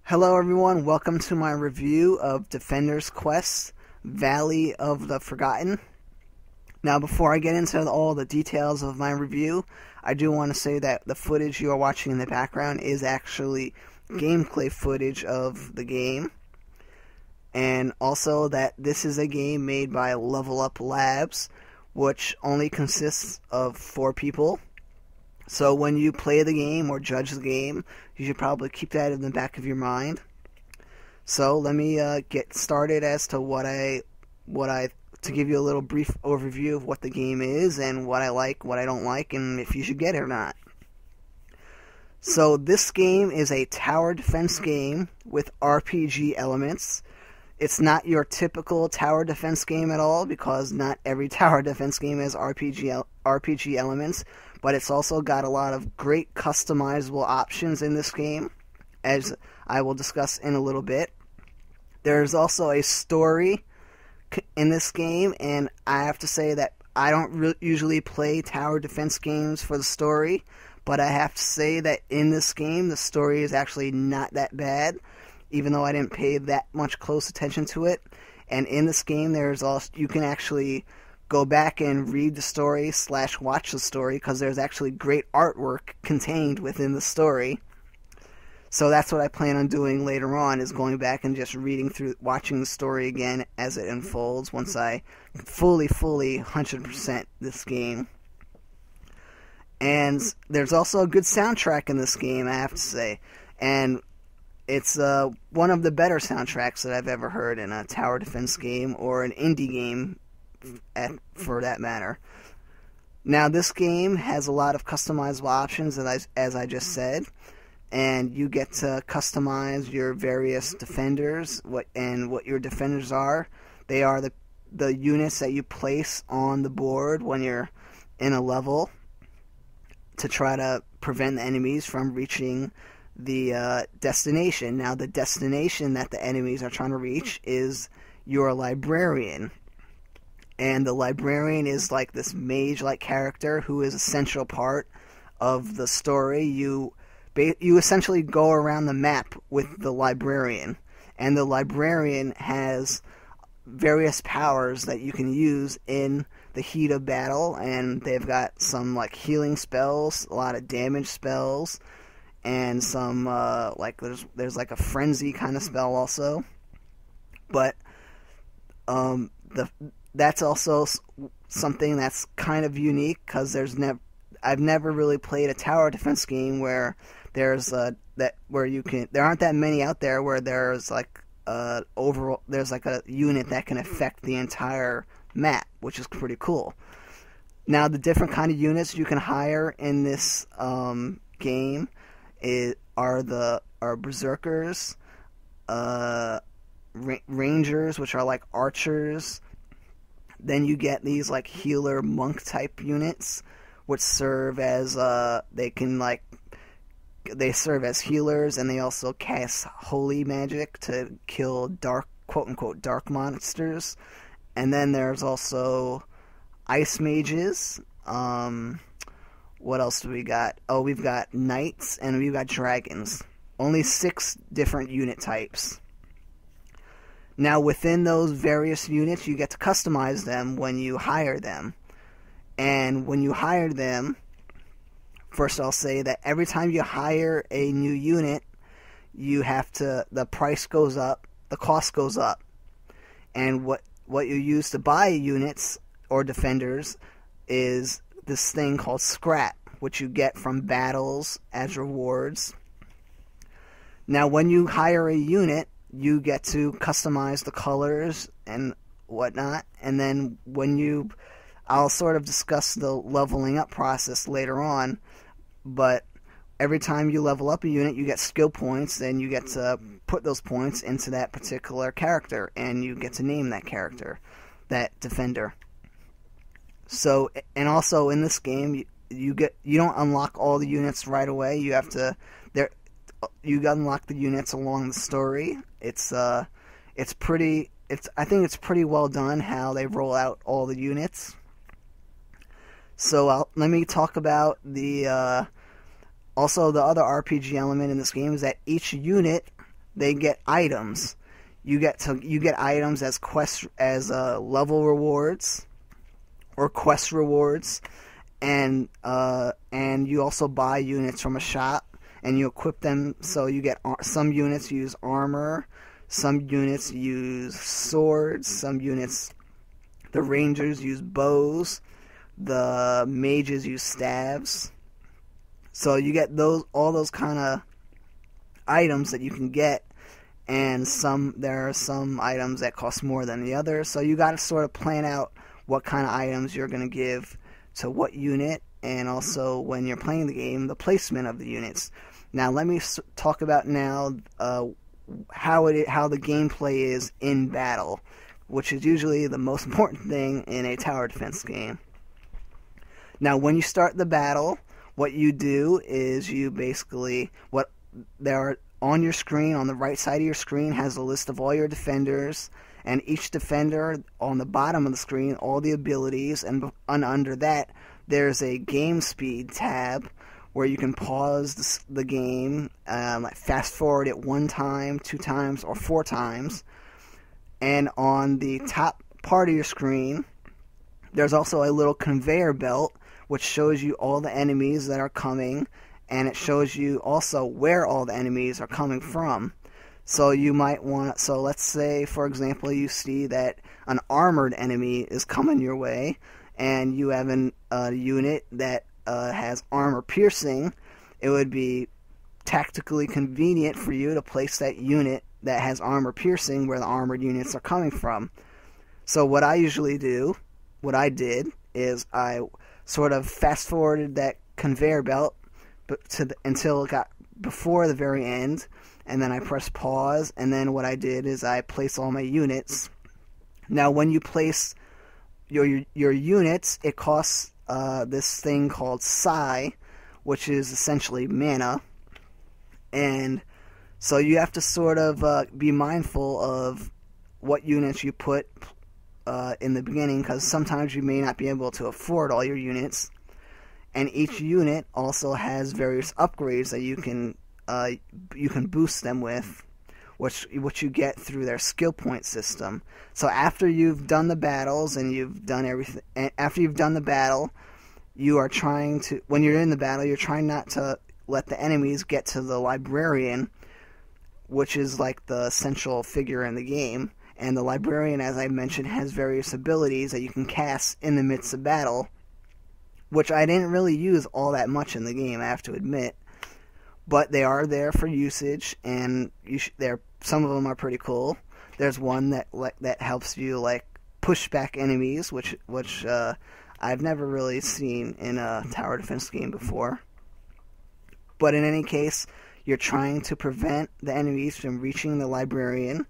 Hello everyone, welcome to my review of Defender's Quest: Valley of the Forgotten. Now before I get into all the details of my review, I do want to say that the footage you are watching in the background is actually gameplay footage of the game. And also that this is a game made by Level Up Labs, which only consists of 4 people. So when you play the game or judge the game, you should probably keep that in the back of your mind. So let me get started as to to give you a little brief overview of what the game is and what I like, what I don't like, and if you should get it or not. So this game is a tower defense game with RPG elements. It's not your typical tower defense game at all, because not every tower defense game has RPG elements, but it's also got a lot of great customizable options in this game, as I will discuss in a little bit. There's also a story in this game, and I have to say that I don't usually play tower defense games for the story, but I have to say that in this game, the story is actually not that bad, even though I didn't pay that much close attention to it. And in this game, you can actually go back and read the story / watch the story, because there's actually great artwork contained within the story. So that's what I plan on doing later on, is going back and just watching the story again as it unfolds once I fully 100% this game. And there's also a good soundtrack in this game, I have to say. And it's one of the better soundtracks that I've ever heard in a tower defense game, or an indie game for that matter. Now this game has a lot of customizable options, as I just said, and you get to customize your various defenders. What your defenders are. They are the units that you place on the board when you're in a level to try to prevent the enemies from reaching the destination. Now the destination that the enemies are trying to reach is your librarian. And the librarian is like this mage-like character who is a central part of the story. You essentially go around the map with the librarian, and the librarian has various powers that you can use in the heat of battle, and they've got some like healing spells, a lot of damage spells, and some there's like a frenzy kind of spell also. But that's also something that's kind of unique, because I've never really played a tower defense game where there aren't that many out there where there's like there's like a unit that can affect the entire map, which is pretty cool. Now the different kind of units you can hire in this game are berserkers, rangers, which are like archers. Then you get these like healer monk type units, which serve as they serve as healers, and they also cast holy magic to kill quote unquote dark monsters. And then there's also ice mages. What else do we got? Oh, we've got knights and we've got dragons. Only 6 different unit types. Now within those various units, you get to customize them when you hire them. And when you hire them, first I'll say that every time you hire a new unit, the price goes up, the cost goes up. And what you use to buy units or defenders is this thing called scrap, which you get from battles as rewards. Now when you hire a unit, you get to customize the colors and whatnot, and then I'll sort of discuss the leveling up process later on, but every time you level up a unit, you get skill points, and you get to put those points into that particular character, and you get to name that character, that defender. So, and also in this game, you don't unlock all the units right away. You unlock the units along the story. I think it's pretty well done how they roll out all the units. So let me talk about also the other RPG element in this game is that each unit they get items. You get items as level rewards or quest rewards, and you also buy units from a shop and you equip them. So you get some units use armor, some units use swords, some units, the rangers use bows, the mages use staves. So you get all those kind of items that you can get, and there are some items that cost more than the others. So you got to sort of plan out what kind of items you're going to give to what unit, and also when you're playing the game, the placement of the units. Now let me talk about now how the gameplay is in battle, which is usually the most important thing in a tower defense game. Now when you start the battle, what you do is you basically, on your screen, on the right side of your screen, has a list of all your defenders, and each defender on the bottom of the screen, all the abilities, and under that, there's a game speed tab where you can pause the game, fast forward it 1 time, 2 times, or 4 times. And on the top part of your screen, there's also a little conveyor belt which shows you all the enemies that are coming, and it shows you also where all the enemies are coming from. So you might so let's say, for example, you see that an armored enemy is coming your way, and you have a unit that has armor piercing. It would be tactically convenient for you to place that unit that has armor piercing where the armored units are coming from. So what I did is I sort of fast forwarded that conveyor belt until it got before the very end, and then I pressed pause, and then what I did is I placed all my units. Now when you place your units, it costs this thing called Psi, which is essentially mana, and so you have to sort of be mindful of what units you put in the beginning, because sometimes you may not be able to afford all your units, and each unit also has various upgrades that you can boost them with, which you get through their skill point system. So after you've done the battles and you've done everything, after you've done the battle, when you're in the battle, you're trying not to let the enemies get to the librarian, which is like the central figure in the game. And the librarian, as I mentioned, has various abilities that you can cast in the midst of battle, which I didn't really use all that much in the game, I have to admit. But they are there for usage, and some of them are pretty cool. There's one that helps you push back enemies, which I've never really seen in a tower defense game before. But in any case, you're trying to prevent the enemies from reaching the librarian,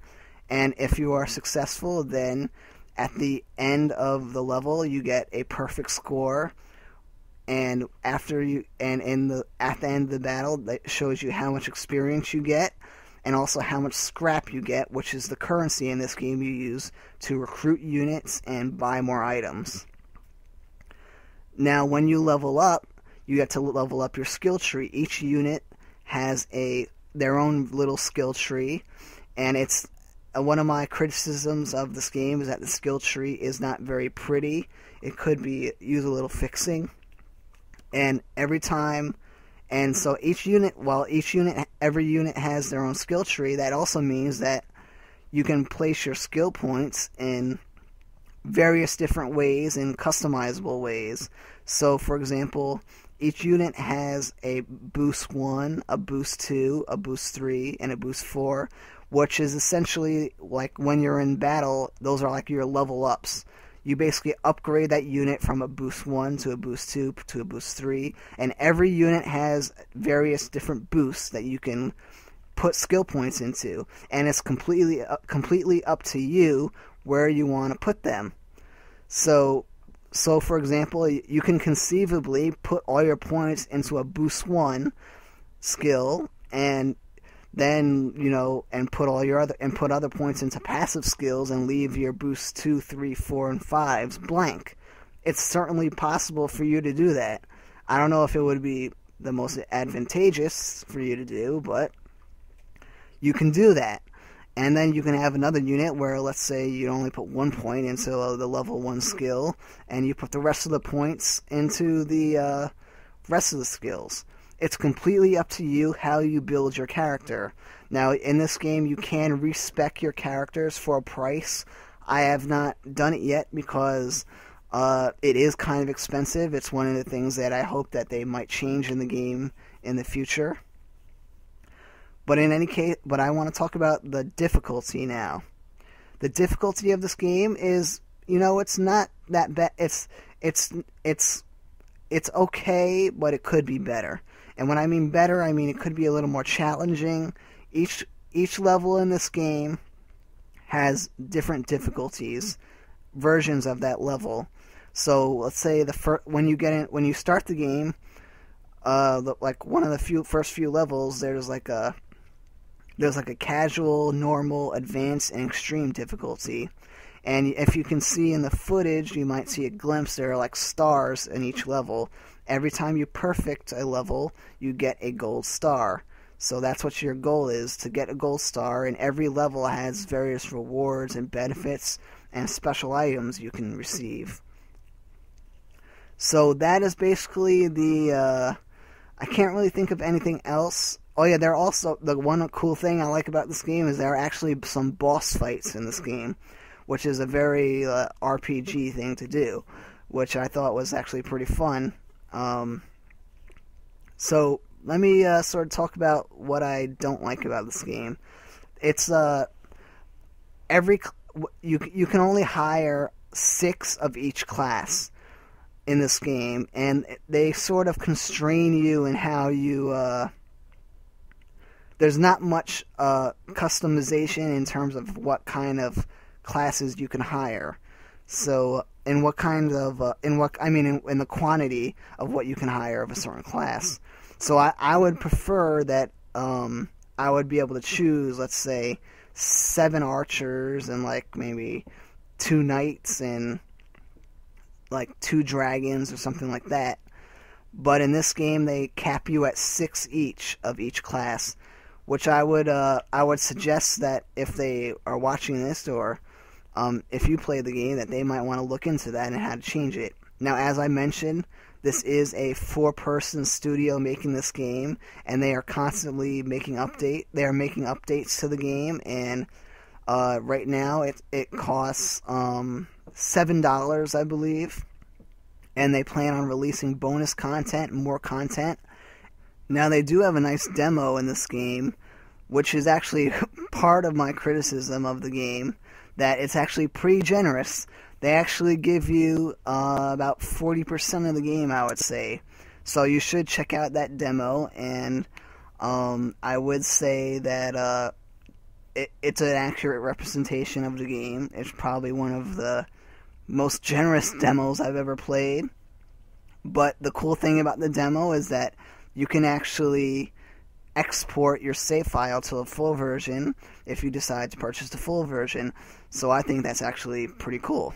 and if you are successful, then at the end of the level you get a perfect score. And at the end of the battle, that shows you how much experience you get, and also how much scrap you get, which is the currency in this game you use to recruit units and buy more items. Now, when you level up, you get to level up your skill tree. Each unit has their own little skill tree, and it's one of my criticisms of this game is that the skill tree is not very pretty. It could use a little fixing. And every time, and so every unit has their own skill tree, that also means that you can place your skill points in various different ways, in customizable ways. So, for example, each unit has a boost 1, a boost 2, a boost 3, and a boost 4, which is essentially like when you're in battle, those are like your level ups. You basically upgrade that unit from a boost 1 to a boost 2 to a boost 3, and every unit has various different boosts that you can put skill points into, and it's completely up to you where you want to put them. So for example, you can conceivably put all your points into a boost 1 skill, and then, and put other points into passive skills and leave your boost 2, 3, 4, and 5s blank. It's certainly possible for you to do that. I don't know if it would be the most advantageous for you to do, but you can do that. And then you can have another unit where, let's say, you only put 1 point into the level 1 skill, and you put the rest of the points into the rest of the skills. It's completely up to you how you build your character. Now, in this game, you can respec your characters for a price. I have not done it yet because it is kind of expensive. It's one of the things that I hope that they might change in the game in the future. But in any case, I want to talk about the difficulty now. The difficulty of this game is, it's not that bad. It's okay, but it could be better. And when I mean better, I mean it could be a little more challenging. Each level in this game has different difficulties, versions of that level. So let's say when you start the game, like one of the first few levels, there's like a casual, normal, advanced, and extreme difficulty. And if you can see in the footage, you might see a glimpse. There are like stars in each level. Every time you perfect a level, you get a gold star. So that's what your goal is, to get a gold star. And every level has various rewards and benefits and special items you can receive. So that is basically I can't really think of anything else. Oh yeah, there are also, the one cool thing I like about this game is there are actually some boss fights in this game, which is a very RPG thing to do, which I thought was actually pretty fun. So let me sort of talk about what I don't like about this game. It's you can only hire 6 of each class in this game, and they sort of constrain you in how you. There's not much customization in terms of what kind of classes you can hire. So, in what kind of in the quantity of what you can hire of a certain class. So I would prefer that I would be able to choose, let's say, 7 archers and like maybe 2 knights and like 2 dragons or something like that. But in this game, they cap you at 6 each of each class, which I would suggest that if they are watching this, or if you play the game, that they might want to look into that and how to change it. Now, as I mentioned, this is a 4-person studio making this game, and they are constantly making They are making updates to the game, and right now it costs $7, I believe, and they plan on releasing bonus content, more content. Now, they do have a nice demo in this game, which is actually part of my criticism of the game, that it's actually pretty generous. They actually give you about 40% of the game, I would say. So you should check out that demo, and I would say that it's an accurate representation of the game. It's probably one of the most generous demos I've ever played. But the cool thing about the demo is that you can actually export your save file to a full version if you decide to purchase the full version. So I think that's actually pretty cool.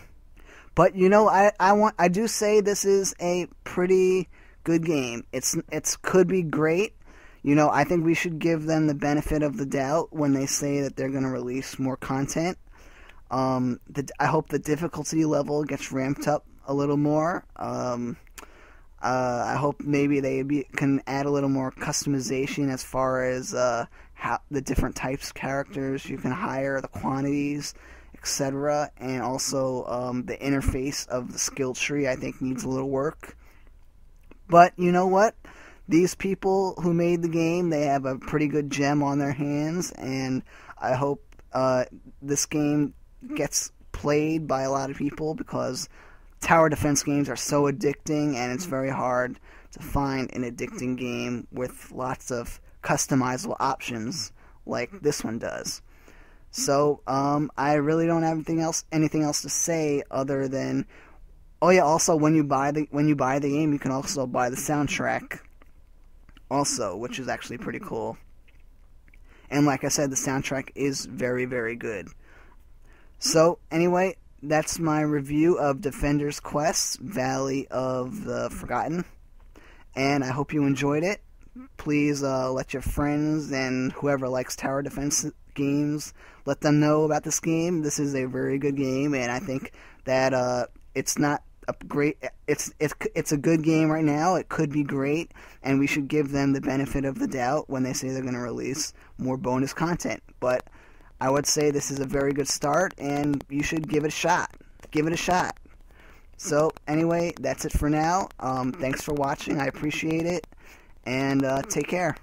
But I do say this is a pretty good game. It's could be great. I think we should give them the benefit of the doubt when they say that they're going to release more content. I hope the difficulty level gets ramped up a little more. I hope maybe they can add a little more customization as far as how the different types of characters you can hire, the quantities, etc. And also the interface of the skill tree, I think, needs a little work. But you know what? These people who made the game, they have a pretty good gem on their hands, and I hope this game gets played by a lot of people, because tower defense games are so addicting, and it's very hard to find an addicting game with lots of customizable options like this one does. So I really don't have anything else to say other than, oh yeah, also when you buy the game, you can also buy the soundtrack also, which is actually pretty cool. And like I said, the soundtrack is very, very good. So anyway, that's my review of Defender's Quest: Valley of the Forgotten, and I hope you enjoyed it. please let your friends and whoever likes tower defense games, let them know about this game. This is a very good game, and I think that it's not a great. It's a good game right now. It could be great, and we should give them the benefit of the doubt when they say they're going to release more bonus content. But I would say this is a very good start, and you should give it a shot. Give it a shot. So anyway, that's it for now. Thanks for watching. I appreciate it, and take care.